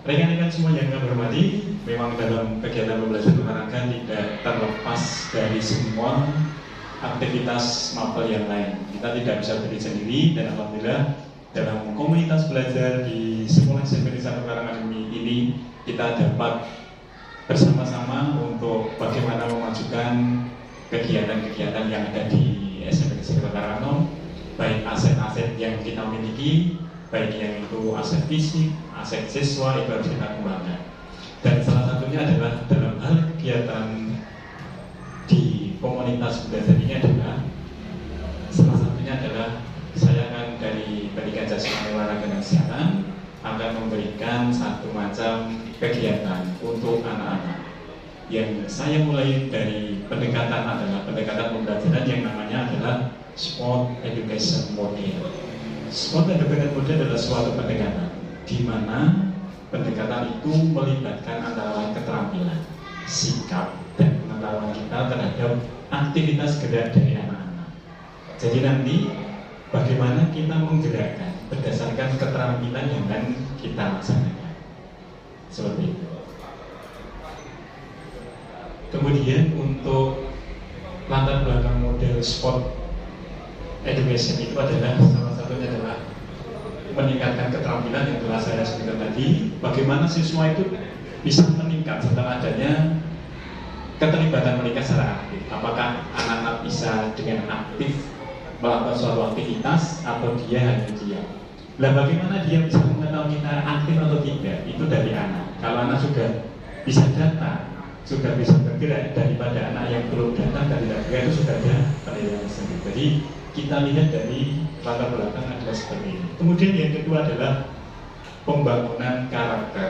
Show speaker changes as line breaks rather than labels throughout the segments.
Rekan-rekan semua yang kami hormati, memang dalam kegiatan pembelajaran olahraga tidak terlepas dari semua aktivitas mapel yang lain. Kita tidak bisa berdiri sendiri, dan alhamdulillah dalam komunitas belajar di Sekolah SMP Negeri Karanganyar ini kita dapat bersama-sama untuk bagaimana memajukan kegiatan-kegiatan yang ada di SMP Negeri Karanganyar, baik aset-aset yang kita miliki, baik yang itu aset fisik, aset siswa, itu harus kita kembangkan. Dan salah satunya adalah dalam hal kegiatan di komunitas belajar ini adalah salah satunya adalah saya akan dari Pendidikan Jasmani Olahraga dan Kesehatan akan memberikan satu macam kegiatan untuk anak-anak yang saya mulai dari pendekatan adalah pendekatan pembelajaran yang namanya adalah Sport Education Model. Sport Education Model adalah suatu pendekatan di mana pendekatan itu melibatkan antara keterampilan, sikap, dan pengetahuan kita terhadap aktivitas gerak dari anak-anak. Jadi nanti bagaimana kita menggerakkan berdasarkan keterampilan yang akan kita laksanakan. Seperti itu. Kemudian untuk latar belakang model sport education itu adalah salah satunya adalah meningkatkan keterampilan yang telah saya sebutkan tadi. Bagaimana siswa itu bisa meningkat setelah adanya keterlibatan mereka secara aktif. Apakah anak-anak bisa dengan aktif melakukan suatu aktivitas atau dia hanya diam. Nah, bagaimana dia bisa mengetahui kita aktif atau tidak? Itu dari anak. Kalau anak sudah bisa datang, sudah bisa bergerak, daripada anak yang belum datang dan tidak bergerak, itu sudah ada penilaian sendiri. Jadi kita lihat dari latar belakang adalah seperti ini. Kemudian yang kedua adalah pembangunan karakter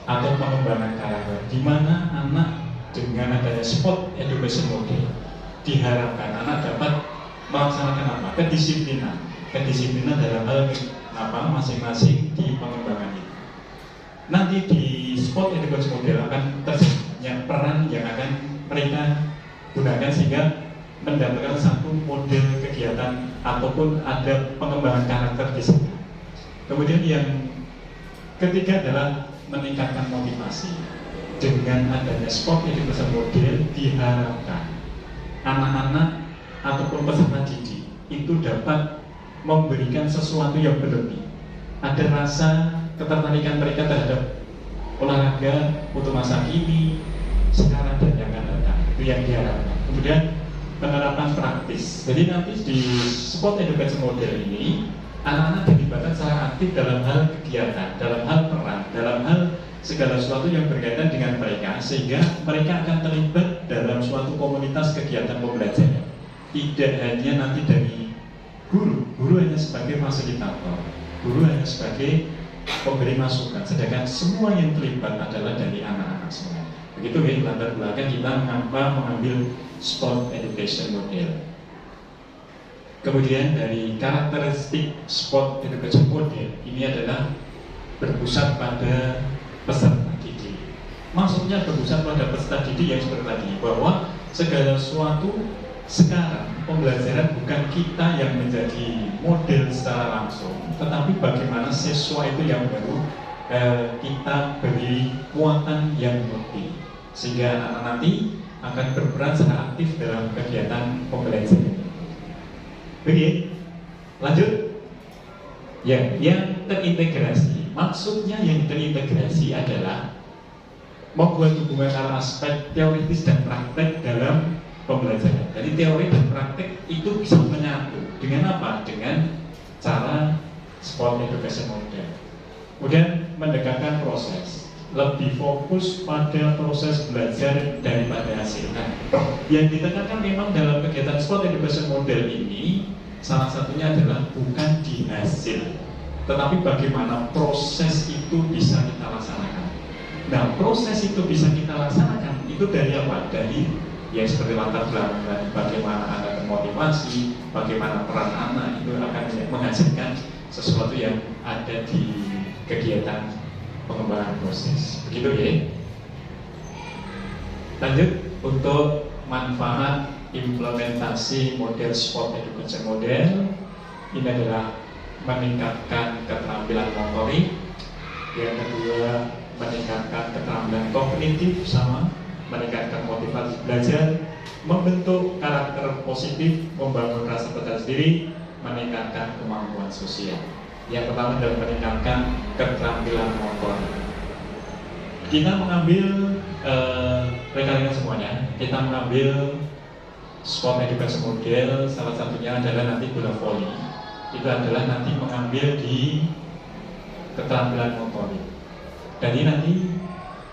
atau pengembangan karakter, di mana anak dengan adanya sport education model diharapkan anak dapat melaksanakan apa? Kedisiplinan dalam hal apa masing-masing di pengembangan itu. Nanti di sport education model akan tersedia peran yang akan mereka gunakan sehingga mendapatkan satu model kegiatan ataupun ada pengembangan karakter di sana. Kemudian yang ketiga adalah meningkatkan motivasi. Dengan adanya sport education model diharapkan anak-anak ataupun peserta didik itu dapat memberikan sesuatu yang berlebih. Ada rasa ketertarikan mereka terhadap olahraga untuk masa kini, sekarang dan yang akan datang. Itu yang diharapkan. Kemudian penerapan praktis. Jadi nanti di sport education model ini anak-anak dilibatkan secara aktif dalam hal kegiatan, dalam hal peran, dalam hal segala sesuatu yang berkaitan dengan mereka, sehingga mereka akan terlibat dalam suatu komunitas kegiatan pembelajaran. Tidak hanya nanti dari guru hanya sebagai fasilitator, guru hanya sebagai pemberi masukan, sedangkan semua yang terlibat adalah dari anak-anak semua. Begitu ya latar belakang kita mengapa mengambil sport education model. Kemudian dari karakteristik sport education model ini adalah berpusat pada peserta didik. Maksudnya berpusat pada peserta didik yang seperti tadi, bahwa segala sesuatu sekarang pembelajaran bukan kita yang menjadi model secara langsung, tetapi bagaimana siswa itu yang baru kita beri muatan yang lebih, sehingga anak-anak nanti akan berperan secara aktif dalam kegiatan pembelajaran. Oke, lanjut. Ya, yang terintegrasi. Maksudnya yang terintegrasi adalah membuat hubungan antara aspek teoritis dan praktek dalam pembelajaran. Jadi teori dan praktek itu bisa menyatu. Dengan apa? Dengan cara sport education model. Kemudian mendekatkan proses, lebih fokus pada proses belajar daripada hasil. Nah, yang ditekankan memang dalam kegiatan sport education model ini salah satunya adalah bukan di hasil, tetapi bagaimana proses itu bisa kita laksanakan. Nah, proses itu bisa kita laksanakan itu dari apa? Dari yang seperti latar belakang, bagaimana anak termotivasi, bagaimana peran anak itu akan menghasilkan sesuatu yang ada di kegiatan pengembangan proses. Begitu ya. Lanjut untuk manfaat implementasi model sport education model. Ini adalah meningkatkan keterampilan motorik. Yang kedua, meningkatkan keterampilan kognitif sama meningkatkan motivasi belajar, membentuk karakter positif, membangun rasa percaya diri, meningkatkan kemampuan sosial. Yang pertama adalah meningkatkan keterampilan motor. Kita mengambil rekan-rekan semuanya, kita mengambil sport education model, salah satunya adalah nanti bola voli. Itu adalah nanti mengambil di keterampilan motorik. Jadi nanti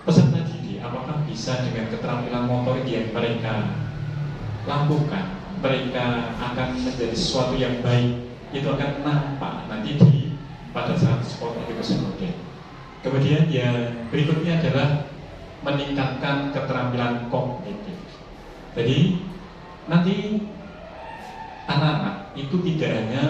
peserta didik apakah bisa dengan keterampilan motorik yang mereka lakukan, mereka akan menjadi sesuatu yang baik, itu akan nampak nanti pada saat sport education model. Kemudian yang berikutnya adalah meningkatkan keterampilan kognitif. Jadi nanti anak-anak itu tidak hanya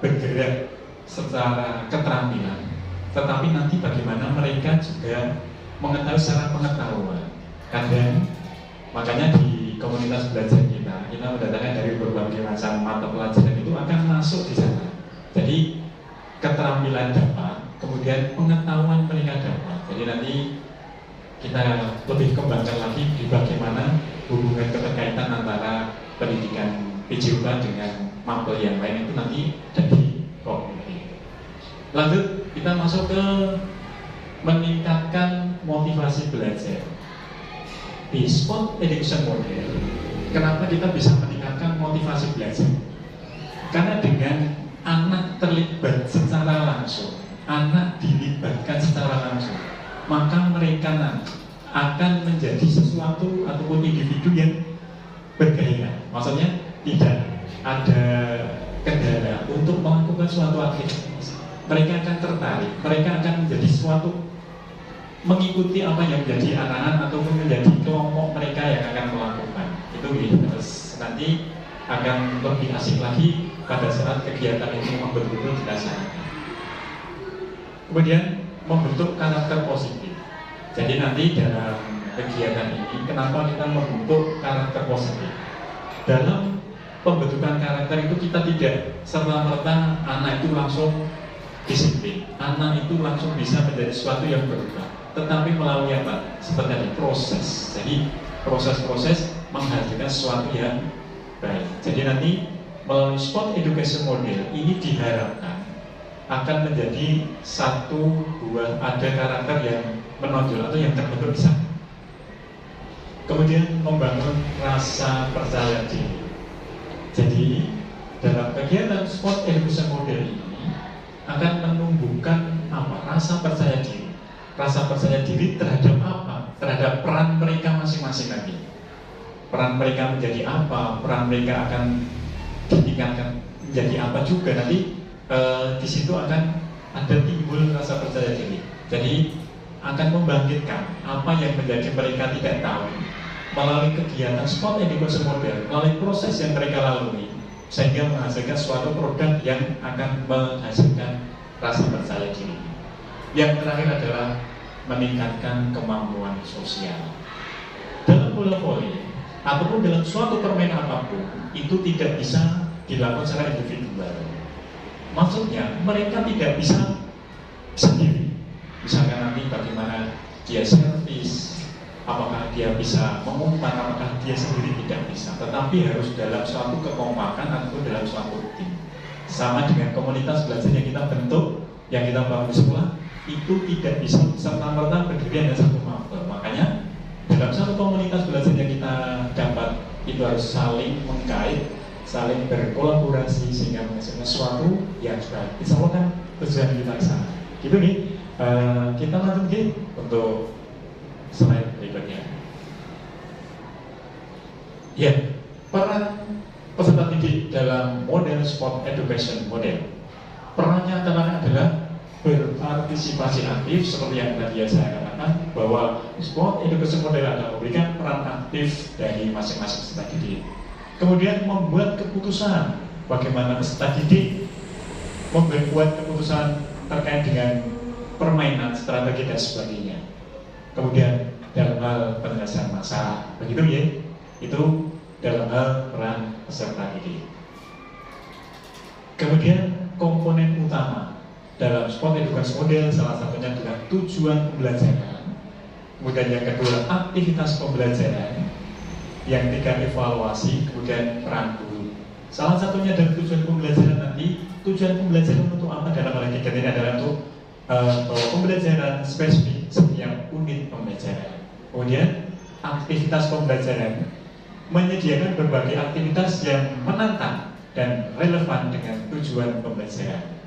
bergerak secara keterampilan, tetapi nanti bagaimana mereka juga mengetahui secara pengetahuan. Kadang makanya di komunitas belajar kita mendatangkan dari berbagai macam mata pelajaran itu akan masuk di sana. Jadi keterampilan dapat, kemudian pengetahuan mereka dapat. Jadi nanti kita lebih kembangkan lagi di bagaimana hubungan keterkaitan antara pendidikan PJUK dengan mapel yang lain itu nanti jadi kognitif. Lanjut kita masuk ke meningkatkan motivasi belajar. Di sport education model, kenapa kita bisa meningkatkan motivasi belajar? Karena dengan anak terlibat secara langsung, anak dilibatkan secara langsung, maka mereka nanti akan menjadi sesuatu ataupun individu yang bergairah. Maksudnya tidak ada kendala untuk melakukan suatu aktivitas. Mereka akan tertarik, mereka akan menjadi suatu, mengikuti apa yang menjadi arahan ataupun menjadi kelompok mereka yang akan melakukan. Itu terus nanti akan lebih asik lagi pada saat kegiatan itu memang betul-betul dilaksanakan. Kemudian membentuk karakter positif. Jadi nanti dalam kegiatan ini kenapa kita membentuk karakter positif? Dalam pembentukan karakter itu kita tidak serta-merta anak itu langsung disiplin, anak itu langsung bisa menjadi sesuatu yang berubah, tetapi melalui apa? Seperti tadi proses. Jadi proses-proses menghasilkan sesuatu yang baik. Jadi nanti melalui sport education model ini diharapkan akan menjadi satu buah ada karakter yang menonjol atau yang terbentuk di sana. Kemudian membangun rasa percaya diri. Jadi dalam kegiatan sport education model ini akan menumbuhkan apa? Rasa percaya diri. Rasa percaya diri terhadap apa? Terhadap peran mereka masing-masing nanti. Peran mereka menjadi apa? Peran mereka akan ditingkatkan menjadi apa juga nanti. Di situ akan ada timbul rasa percaya diri. Jadi akan membangkitkan apa yang menjadi mereka tidak tahu melalui kegiatan sport education model, melalui proses yang mereka lalui, sehingga menghasilkan suatu produk yang akan menghasilkan rasa percaya diri. Yang terakhir adalah meningkatkan kemampuan sosial. Dalam bola voli ataupun dalam suatu permainan apapun itu tidak bisa dilakukan secara individual. Maksudnya mereka tidak bisa sendiri. Misalkan nanti bagaimana dia servis, apakah dia bisa mengumpan, apakah dia sendiri tidak bisa. Tetapi harus dalam suatu kekompakan ataupun dalam suatu tim. Sama dengan komunitas belajar yang kita bentuk, yang kita bangun di sekolah, itu tidak bisa serta-merta berdiri hanya satu mapel. Makanya dalam satu komunitas belajar yang kita dapat itu harus saling mengkait, saling berkolaborasi sehingga menghasilkan sesuatu yang baik. Insya Allah kan tujuan kita ke sana. Gitu nih. Kita lanjut nih untuk slide berikutnya. Ya, peran peserta didik dalam model sport education model. Perannya adalah berpartisipasi aktif seperti yang tadi saya katakan bahwa sport education model adalah memberikan peran aktif dari masing-masing peserta didik. Kemudian membuat keputusan bagaimana peserta didik membuat keputusan terkait dengan permainan, strategi dan sebagainya. Kemudian dalam hal penyelesaian masalah, begitu ya, itu dalam hal peran peserta didik. Kemudian komponen utama dalam sport education model salah satunya adalah tujuan pembelajaran. Kemudian yang kedua, aktivitas pembelajaran. Yang ketiga, evaluasi, kemudian peran guru. Salah satunya dari tujuan pembelajaran nanti, tujuan pembelajaran untuk apa dalam hal yang ketiga ini adalah untuk bahwa pembelajaran spesifik setiap unit pembelajaran. Kemudian aktivitas pembelajaran menyediakan berbagai aktivitas yang menantang dan relevan dengan tujuan pembelajaran.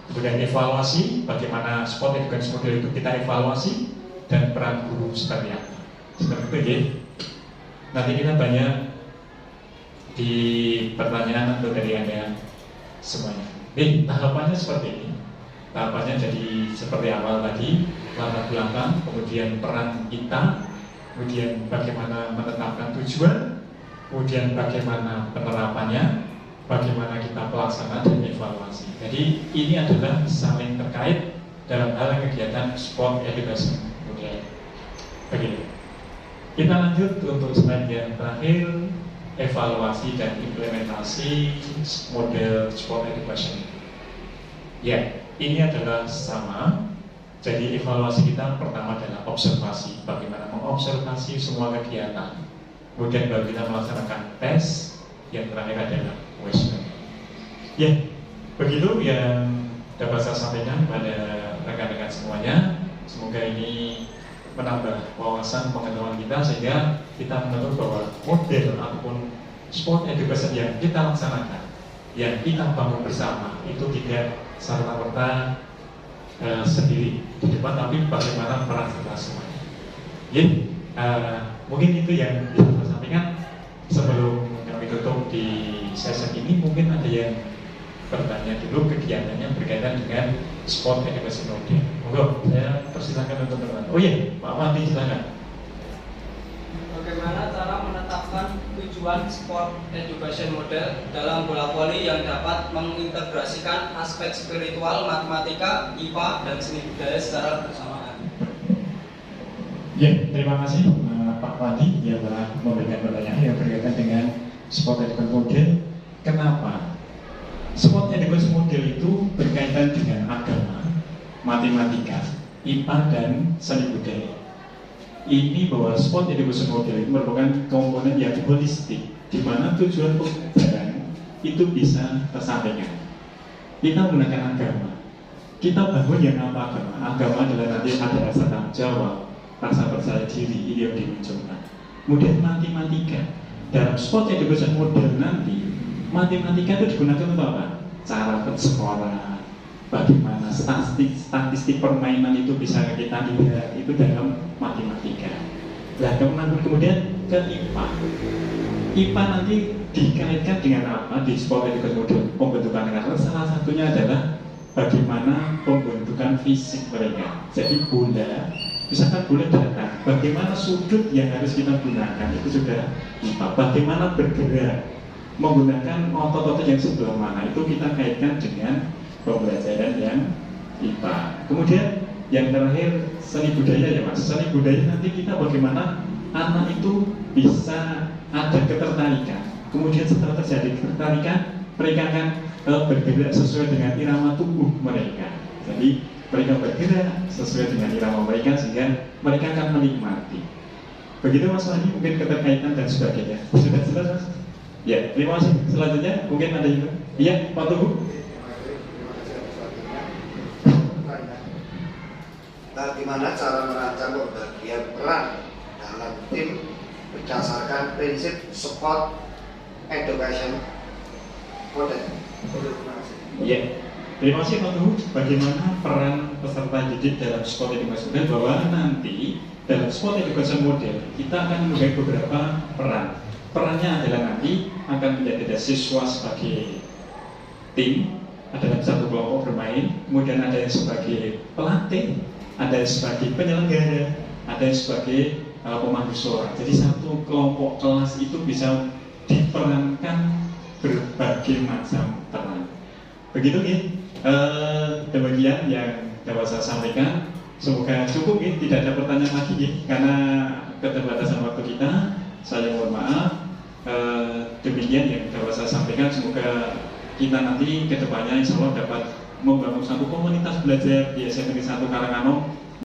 Kemudian evaluasi, bagaimana sport education model itu kita evaluasi, dan peran guru seperti apa. Seperti itu ya. Nanti kita banyak di pertanyaan atau dari Anda semuanya. Tahapannya seperti ini. Tahapannya jadi seperti awal tadi, latar belakang, kemudian peran kita, kemudian bagaimana menetapkan tujuan, kemudian bagaimana penerapannya, bagaimana kita pelaksana dan evaluasi. Jadi ini adalah saling terkait dalam hal kegiatan sport education model. Begini. Kita lanjut untuk slide yang terakhir, evaluasi dan implementasi model sport education. Ya, ini adalah sama. Jadi evaluasi kita pertama adalah observasi, bagaimana mengobservasi semua kegiatan. Kemudian baru kita melaksanakan tes. Yang terakhir adalah questioning. Ya, begitu yang dapat saya sampaikan pada rekan-rekan semuanya. Semoga ini menambah wawasan pengetahuan kita sehingga kita menentukan bahwa model ataupun sport education yang kita laksanakan, yang kita bangun bersama itu tidak serta-merta sendiri di depan, tapi bagaimana peran kita semuanya. Ya, mungkin itu yang bisa saya sampaikan sebelum kami tutup di sesi ini. Mungkin ada yang bertanya dulu kegiatannya berkaitan dengan sport education model. Monggo, saya persilakan untuk teman-teman. Oh iya, Pak Mati silakan.
Bagaimana cara menetapkan tujuan sport education model dalam bola voli yang dapat mengintegrasikan aspek spiritual, matematika, IPA, dan seni budaya secara bersamaan?
Ya, terima kasih Pak Mati yang telah memberikan pertanyaan yang berkaitan dengan sport education model. Kenapa? Sport education model itu berkaitan dengan agama, matematika, IPA, dan seni budaya. Ini bahwa sport education model itu merupakan komponen yang holistik, di mana tujuan pembelajaran itu bisa tersampaikan. Kita menggunakan agama, kita bangun yang apa agama? Agama adalah nanti ada rasa tanggung jawab, rasa percaya diri, ini yang dimunculkan. Kemudian matematika, dalam sport education model nanti, matematika itu digunakan untuk apa? Cara bersekolah, bagaimana statistik permainan itu bisa kita lihat, itu dalam matematika. Nah, kemudian ke IPA. IPA nanti dikaitkan dengan apa di sport education model? Pembentukan karakter, salah satunya adalah bagaimana pembentukan fisik mereka. Jadi bola, misalkan bola datang, bagaimana sudut yang harus kita gunakan itu sudah IPA. Bagaimana bergerak, menggunakan otot-otot yang sebelah mana, itu kita kaitkan dengan pembelajaran yang IPA. Kemudian yang terakhir seni budaya ya Mas. Seni budaya nanti kita bagaimana anak itu bisa ada ketertarikan. Kemudian setelah terjadi ketertarikan, mereka akan bergerak sesuai dengan irama tubuh mereka. Jadi mereka bergerak sesuai dengan irama mereka sehingga mereka akan menikmati. Begitu Mas Wadi, mungkin keterkaitan dan sebagainya. Sudah jelas Mas? Ya, terima kasih. Selanjutnya mungkin ada juga. Iya, Pak Tugu.
Bagaimana cara merancang pembagian peran dalam tim berdasarkan prinsip sport education model?
Iya, terima kasih Pak Tugu. Bagaimana peran peserta didik dalam sport education model? Bahwa nanti dalam sport education model kita akan memiliki beberapa peran. Perannya adalah nanti akan menjadi siswa sebagai tim, ada yang satu kelompok bermain, kemudian ada yang sebagai pelatih, ada yang sebagai penyelenggara, ada yang sebagai pemandu suara. Jadi satu kelompok kelas itu bisa diperankan berbagai macam peran. Begitu ya, demikian yang dapat saya sampaikan. Semoga cukup ya, tidak ada pertanyaan lagi ya, karena keterbatasan waktu kita. Saya mohon maaf. Demikian yang dapat saya sampaikan. Semoga kita nanti kedepannya insya Allah dapat membangun satu komunitas belajar di SMP 1 Karangano